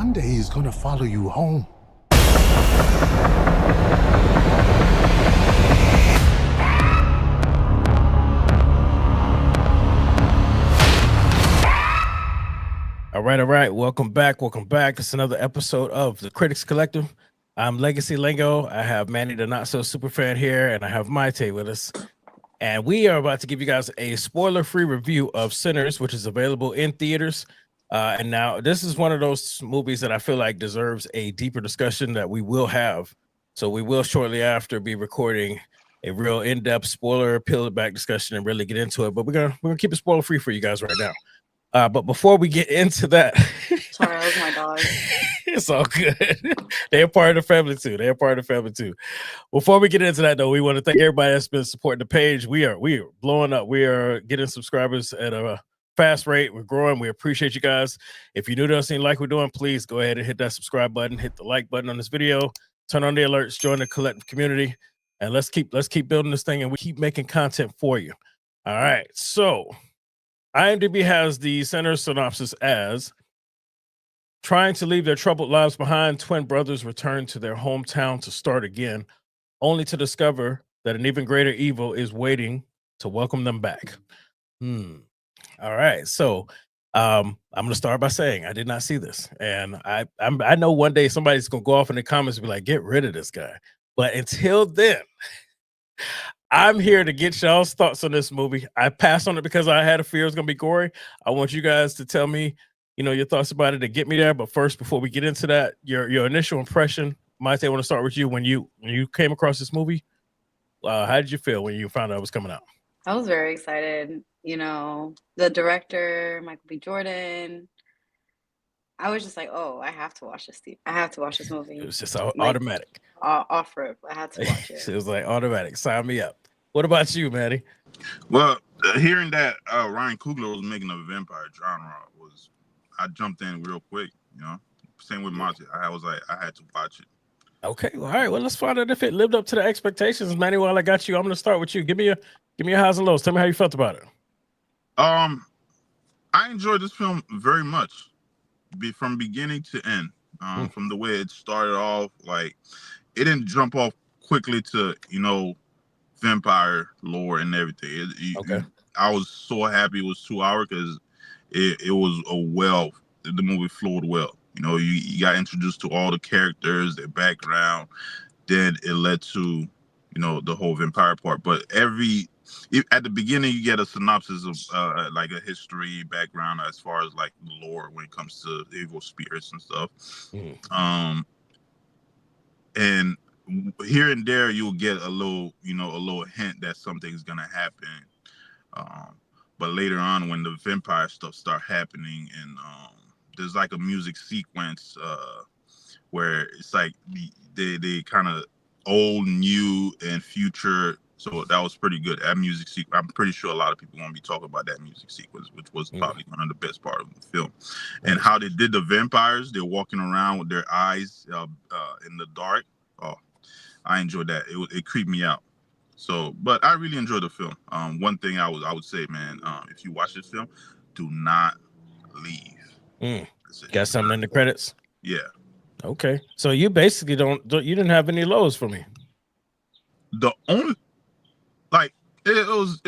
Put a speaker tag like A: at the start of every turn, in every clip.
A: one day he's gonna follow you home.
B: All right. Welcome back. It's another episode of the Critics Collective. I'm Legacy Lingo. I have Manny the Not So Superfan here, and I have Mayte with us. And we are about to give you guys a spoiler-free review of Sinners, which is available in theaters. And now this is one of those movies that I feel like deserves a deeper discussion that we will have. So we will shortly after be recording a real in-depth spoiler, peel it back discussion and really get into it. But we're gonna keep it spoiler-free for you guys right now. But before we get into that,
C: sorry, that was my dog.
B: It's all good. They're part of the family too. Before we get into that, though, we want to thank everybody that's been supporting the page. We are blowing up. We are getting subscribers at a fast rate. We're growing. We appreciate you guys. If you're new to us and you like what we're doing, please go ahead and hit that subscribe button, hit the like button on this video, turn on the alerts, join the collective community, and let's keep building this thing, and we keep making content for you. All right, so IMDb has the center synopsis as: trying to leave their troubled lives behind, twin brothers return to their hometown to start again, only to discover that an even greater evil is waiting to welcome them back. All right, so I'm gonna start by saying I did not see this, and I know one day somebody's gonna go off in the comments and be like, "Get rid of this guy," but until then, I'm here to get y'all's thoughts on this movie. I passed on it because I had a fear it was gonna be gory. I want you guys to tell me, your thoughts about it to get me there. But first, before we get into that, your initial impression. Mayte, I want to start with you. When you came across this movie, how did you feel when you found out it was coming out?
C: I was very excited. The director, Michael B. Jordan. I was just like, oh, I have to watch this. I have to watch this movie.
B: It was just automatic.
C: Off rip. I had to watch it.
B: It was like automatic. Sign me up. What about you, Manny?
D: Well, hearing that Ryan Coogler was making a vampire genre I jumped in real quick. Same with Mayte. I was like, I had to watch it.
B: Okay, all right. Well, let's find out if it lived up to the expectations. Manny, while I got you, I'm going to start with you. Give me your highs and lows. Tell me how you felt about it.
D: I enjoyed this film very much, from beginning to end. From the way it started off, like it didn't jump off quickly to vampire lore and everything.
B: Okay.
D: I was so happy it was 2 hours because it was the movie flowed well. You got introduced to all the characters, their background, then it led to the whole vampire part. But at the beginning you get a synopsis of like a history background as far as like the lore when it comes to evil spirits and stuff. And here and there you'll get a little hint that something's gonna happen. But later on, when the vampire stuff start happening, and there's like a music sequence where it's like they kind of old, new, and future. So that was pretty good. That music sequence, I'm pretty sure a lot of people won't be talking about that music sequence, which was probably one of the best part of the film. And how they did the vampires, they're walking around with their eyes in the dark. Oh, I enjoyed that. It creeped me out. So, but I really enjoyed the film. One thing I would say, man, if you watch this film, do not leave.
B: Got something in the credits?
D: Yeah.
B: Okay. So you basically you didn't have any lows for me.
D: The only, like, it was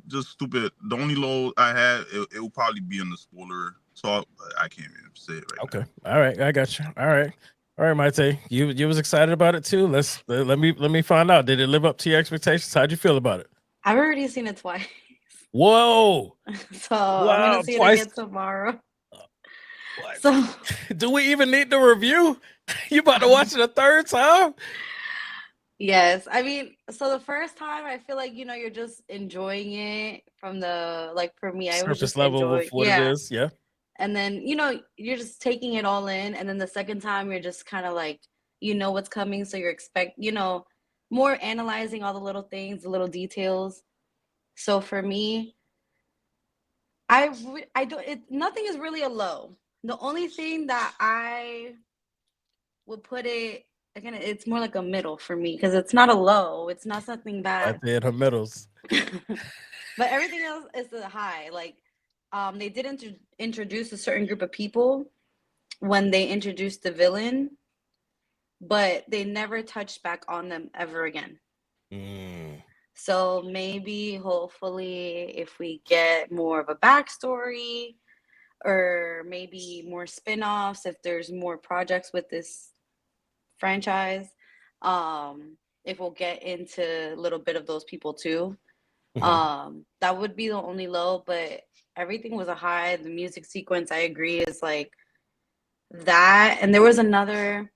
D: just stupid. The only low I had, it will probably be in the spoiler talk, but I can't even say it right now.
B: Okay. All right. I got you. All right, Mayte, you was excited about it too. Let me find out. Did it live up to your expectations? How'd you feel about it?
C: I've already seen it twice.
B: Whoa!
C: So wow, I'm gonna see it again tomorrow.
B: What? So, do we even need the review? You about to watch it a third time?
C: Yes, I mean, so the first time I feel like you're just enjoying it from the for me, I was just
B: level of what it is, yeah.
C: And then, you're just taking it all in. And then the second time, you're just kind of like, what's coming. So you're more analyzing all the little things, the little details. So for me, nothing is really a low. The only thing that I would put it, again, it's more like a middle for me because it's not a low. It's not something bad.
B: I did her middles.
C: But everything else is a high. Like, they did introduce a certain group of people when they introduced the villain, but they never touched back on them ever again. So maybe, hopefully, if we get more of a backstory, or maybe more spin-offs, if there's more projects with this franchise, if we'll get into a little bit of those people too. That would be the only low, but everything was a high. The music sequence, I agree, is like that. And there was another,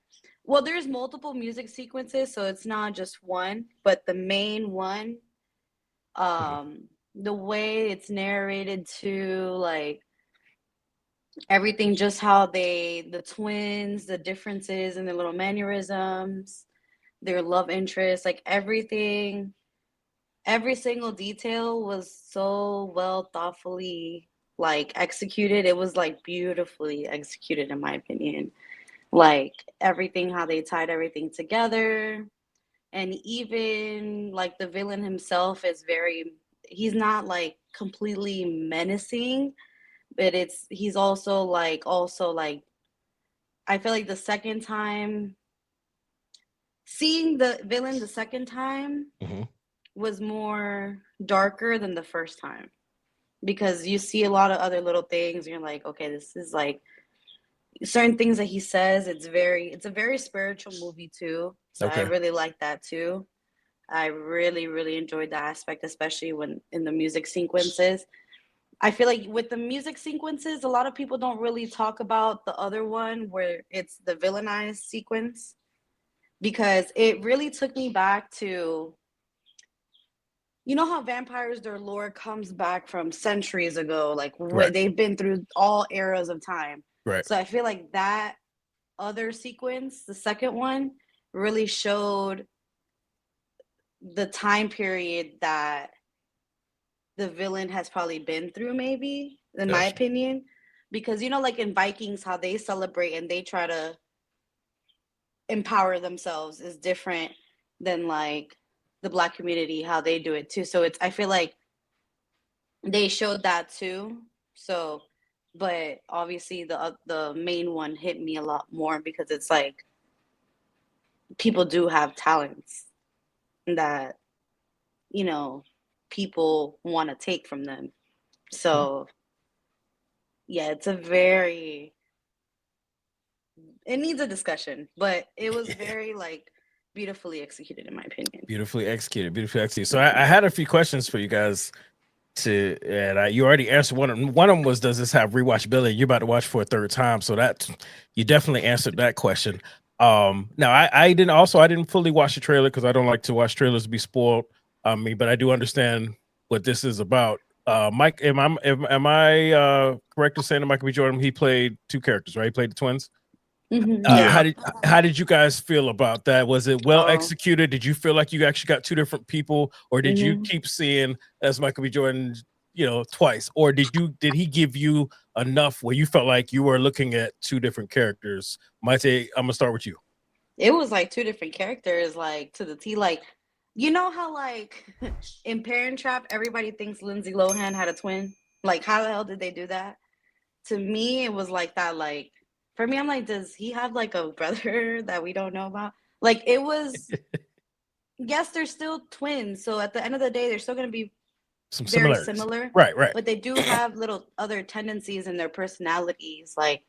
C: well, there's multiple music sequences, so it's not just one, but the main one, the way it's narrated to, like, everything, just how the twins, the differences in their little mannerisms, their love interest, like everything, every single detail was so well thoughtfully like executed. It was like beautifully executed, in my opinion. Like everything, how they tied everything together. And even like the villain himself is he's not like completely menacing, but he's also like I feel like the second time seeing the villain the second time was more darker than the first time, because you see a lot of other little things and you're like, okay, this is like certain things that he says. It's a very spiritual movie too, so I really like that too. I really, really enjoyed that aspect, especially when in the music sequences. I feel like with the music sequences, a lot of people don't really talk about the other one where it's the villainized sequence, because it really took me back to, you know how vampires, their lore comes back from centuries ago, like they've been through all eras of time.
B: Right.
C: So I feel like that other sequence, the second one, really showed the time period that the villain has probably been through, maybe, in my opinion. Because, you know, like in Vikings, how they celebrate and they try to empower themselves is different than like the Black community, how they do it too. So I feel like they showed that too. So, but obviously the main one hit me a lot more, because it's like people do have talents that, you know, people want to take from them. So yeah, it needs a discussion, but it was very like beautifully executed, in my opinion.
B: Beautifully executed. So I had a few questions for you guys you already answered one of them. One of them was, does this have rewatchability? You're about to watch for a third time, so that you definitely answered that question. Now I didn't fully watch the trailer because I don't like to watch trailers to be spoiled on me, but I do understand what this is about. Mike, am I correct in saying that Michael B. Jordan, he played two characters, right? He played the twins. How did you guys feel about that? Was it well executed? Did you feel like you actually got two different people, or did you keep seeing as Michael B. Jordan, you know, twice, or did he give you enough where you felt like you were looking at two different characters? Mayte, I'm gonna start with you.
C: It was like two different characters, like to the T. Like, you know how like in Parent Trap, everybody thinks Lindsay Lohan had a twin. Like, how the hell did they do that? To me, it was like that. Like, for me, I'm like, does he have like a brother that we don't know about? Like, it was, yes, they're still twins. So at the end of the day, they're still going to be
B: some
C: very similar.
B: Right.
C: But they do have little other tendencies in their personalities. Like,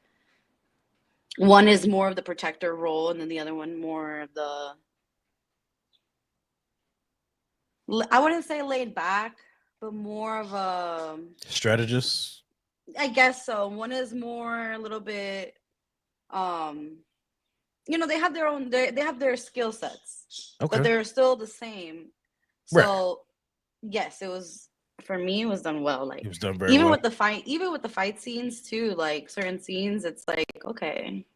C: one is more of the protector role, and then the other one more of the, I wouldn't say laid back, but more of a
B: strategist.
C: I guess so. One is more a little bit, you know, they have their own, they have their skill sets, but they're still the same. So yes, it was, for me, it was done well. Like,
B: it was done very
C: even
B: well.
C: with the fight scenes too, like certain scenes, it's like, okay.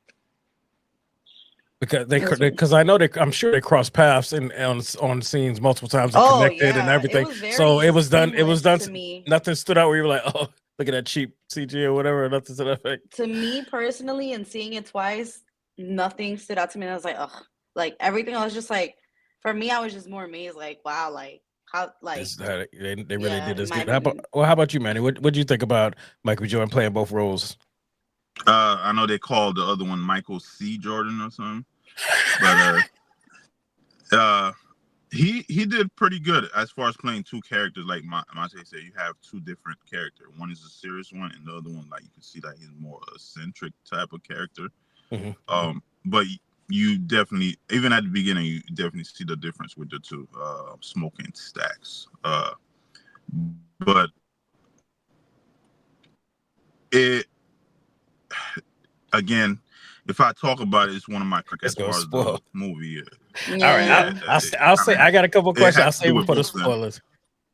B: Because I know I'm sure they crossed paths on scenes multiple times and connected and everything. It was done. To me. Nothing stood out where you were like, oh, look at that cheap CG or whatever. Nothing to that effect.
C: To me personally, and seeing it twice, nothing stood out to me. And I was like, ugh, like everything. I was just like, for me, I was just more amazed. Like, wow, like how, like
B: they really did this good. How about you, Manny? What do you think about Michael B. Jordan playing both roles?
D: I know they called the other one Michael C. Jordan or something, but he did pretty good as far as playing two characters. Like Mayte said, you have two different characters. One is a serious one, and the other one, like you can see that he's more eccentric type of character. But you definitely, even at the beginning, you definitely see the difference with the two smoking stacks. But it again, if I talk about it, it's one of my as far as the movie.
B: All right, I'll say I got a couple questions. I'll save them for the spoilers.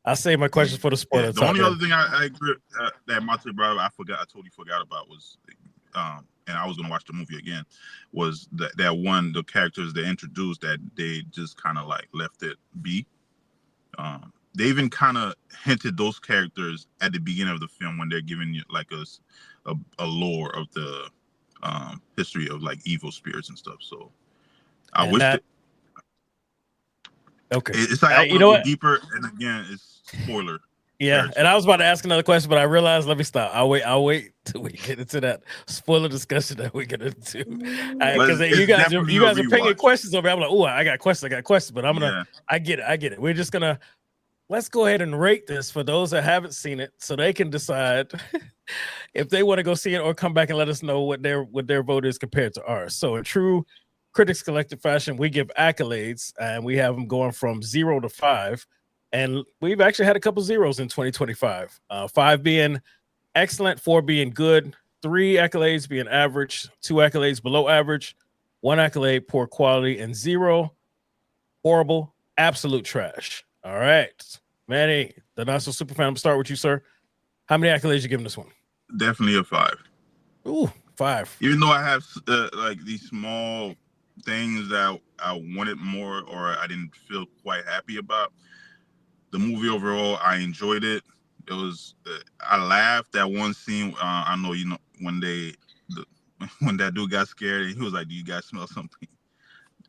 B: I'll save my questions for the spoilers.
D: The only other thing I agree that Mayte brought up, I totally forgot about was, and I was gonna watch the movie again, was that one the characters they introduced that they just kind of like left it be. They even kind of hinted those characters at the beginning of the film when they're giving you like a lore of the history of like evil spirits and stuff. So I wish that.
B: Okay,
D: it's like you know what? Deeper, and again, it's spoiler.
B: Yeah, and I was about to ask another question, but I realized let me stop. I'll wait till we get into that spoiler discussion that we get into. Because you guys are pinging questions over. I'm like, oh, I got questions, but I'm gonna. Yeah. I get it. We're just gonna. Let's go ahead and rate this for those that haven't seen it, so they can decide if they want to go see it or come back and let us know what their vote is compared to ours. So in true Critics Collective fashion, we give accolades, and we have them going from 0 to 5. And we've actually had a couple zeros in 2025. 5 being excellent, 4 being good, 3 accolades being average, 2 accolades below average, 1 accolade poor quality, and 0 horrible, absolute trash. All right, Manny, the Not So Superfan. I'm gonna start with you, sir. How many accolades you giving this one?
D: Definitely a 5.
B: Ooh, 5.
D: Even though I have like these small things that I wanted more or I didn't feel quite happy about, the movie overall, I enjoyed it. It was I laughed at one scene. I know when when that dude got scared and he was like, "Do you guys smell something?"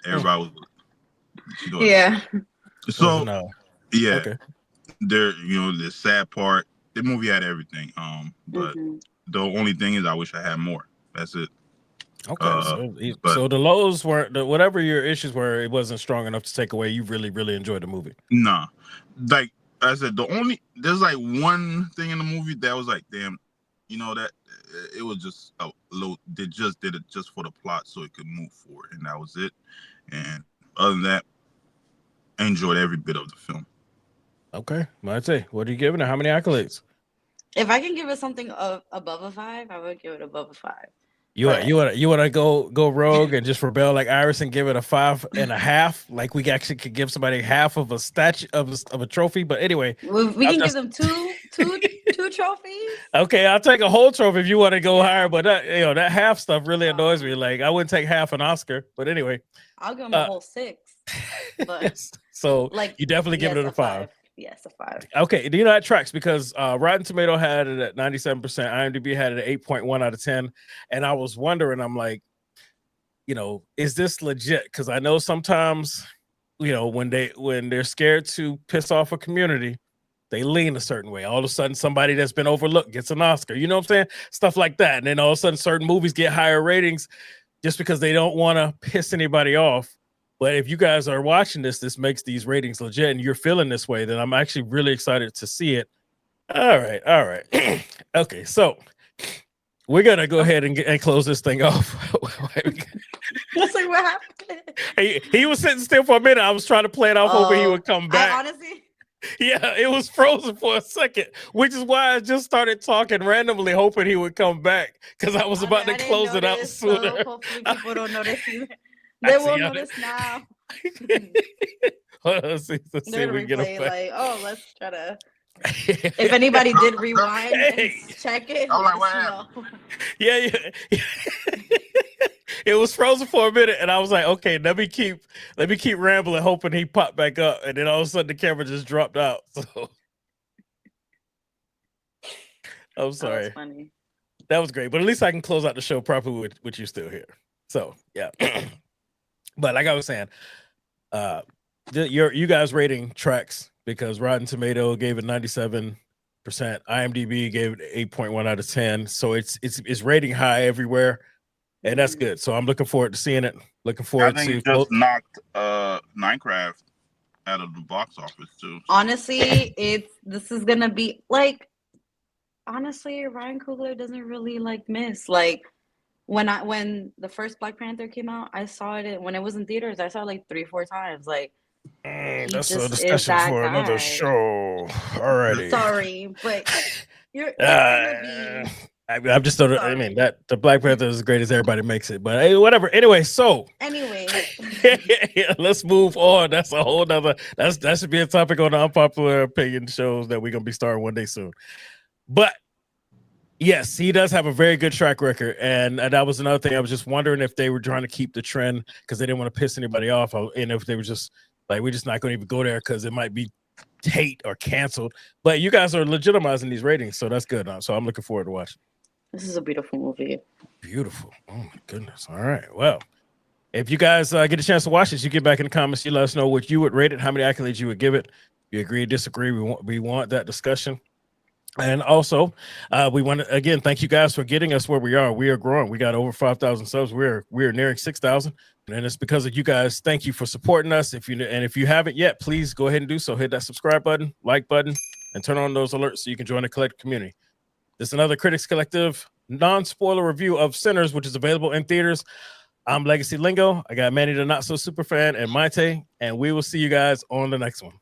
D: Everybody was.
C: Yeah.
D: So
B: no.
D: Yeah, okay. There, the sad part. The movie had everything. But the only thing is, I wish I had more. That's it.
B: Okay, so the lows were whatever your issues were, it wasn't strong enough to take away. You really, really enjoyed the movie.
D: Nah, like I said, there's like one thing in the movie that was like, damn, that it was just a little. They just did it just for the plot so it could move forward, and that was it. And other than that, I enjoyed every bit of the film.
B: Okay, Mayte, what are you giving it? How many accolades?
C: If I can give it something above a 5, I would give it above a 5.
B: You want to go rogue and just rebel like Iris and give it a 5.5? Like we actually could give somebody half of a statue of a trophy. But anyway,
C: we can give them two trophies.
B: Okay, I'll take a whole trophy if you want to go higher. But that half stuff really annoys me. Like I wouldn't take half an Oscar. But anyway,
C: I'll give them a whole 6. But
B: so you definitely give it a 5.
C: Yes, a 5.
B: Okay, do you know that tracks because Rotten Tomato had it at 97%, IMDb had it at 8.1 out of 10, and I was wondering, I'm like, is this legit? Because I know sometimes, when they're scared to piss off a community, they lean a certain way. All of a sudden, somebody that's been overlooked gets an Oscar. You know what I'm saying? Stuff like that, and then all of a sudden, certain movies get higher ratings just because they don't want to piss anybody off. But if you guys are watching this makes these ratings legit and you're feeling this way, then I'm actually really excited to see it. All right. Okay, so we're going to go ahead and close this thing off.
C: What's like, what happened?
B: He was sitting still for a minute. I was trying to play it off hoping he would come back.
C: Honestly?
B: Yeah, it was frozen for a second, which is why I just started talking randomly, hoping he would come back because I was about to close it out sooner.
C: So hopefully people don't notice either. They will notice now.
B: Let's see
C: they're gonna replay like, let's try to. If anybody did rewind and check it,
D: I'm like, what happened?
B: Yeah. It was frozen for a minute, and I was like, okay, let me keep rambling, hoping he popped back up, and then all of a sudden the camera just dropped out. So I'm sorry.
C: That was funny.
B: That was great, but at least I can close out the show properly with you still here. So yeah. But like I was saying, you guys rating tracks because Rotten Tomato gave it 97%, IMDb gave it 8.1 out of 10. So it's rating high everywhere, and that's good. So I'm looking forward to seeing it. Looking
D: I
B: forward
D: think
B: to
D: it just knocked Minecraft out of the box office too.
C: Honestly, this is gonna be like, honestly, Ryan Coogler doesn't really like miss. Like when the first Black Panther came out, I saw it when it was in theaters. I saw it like 3-4 times. Like he
B: that's a
C: just is
B: discussion
C: that
B: for another
C: guy.
B: show. Alrighty.
C: Sorry, but it's gonna be.
B: I'm just I
C: Sorry.
B: mean that the Black Panther is as great as everybody makes it, but hey, whatever. Anyway, so
C: Anyway,
B: let's move on. That's a whole nother. That should be a topic on the unpopular opinion shows that we're gonna be starting one day soon. But yes, he does have a very good track record, and that was another thing. I was just wondering if they were trying to keep the trend because they didn't want to piss anybody off, and if they were just like, we're just not going to even go there because it might be hate or canceled. But you guys are legitimizing these ratings, so that's good. So I'm looking forward to watching.
C: this is a beautiful movie.
B: Beautiful. Oh my goodness. All right. Well, if you guys get a chance to watch this, you get back in the comments. You let us know what you would rate it, how many accolades you would give it. You agree, disagree? We want that discussion. And also, we want to again thank you guys for getting us where we are. We are growing. We got over 5,000 subs. We're nearing 6,000, and it's because of you guys. Thank you for supporting us. If you haven't yet, please go ahead and do so. Hit that subscribe button, like button, and turn on those alerts so you can join the collective community. This is another Critics Collective non-spoiler review of Sinners, which is available in theaters. I'm Legacy Lingo. I got Manny the Not So Super Fan and Mayte, and we will see you guys on the next one.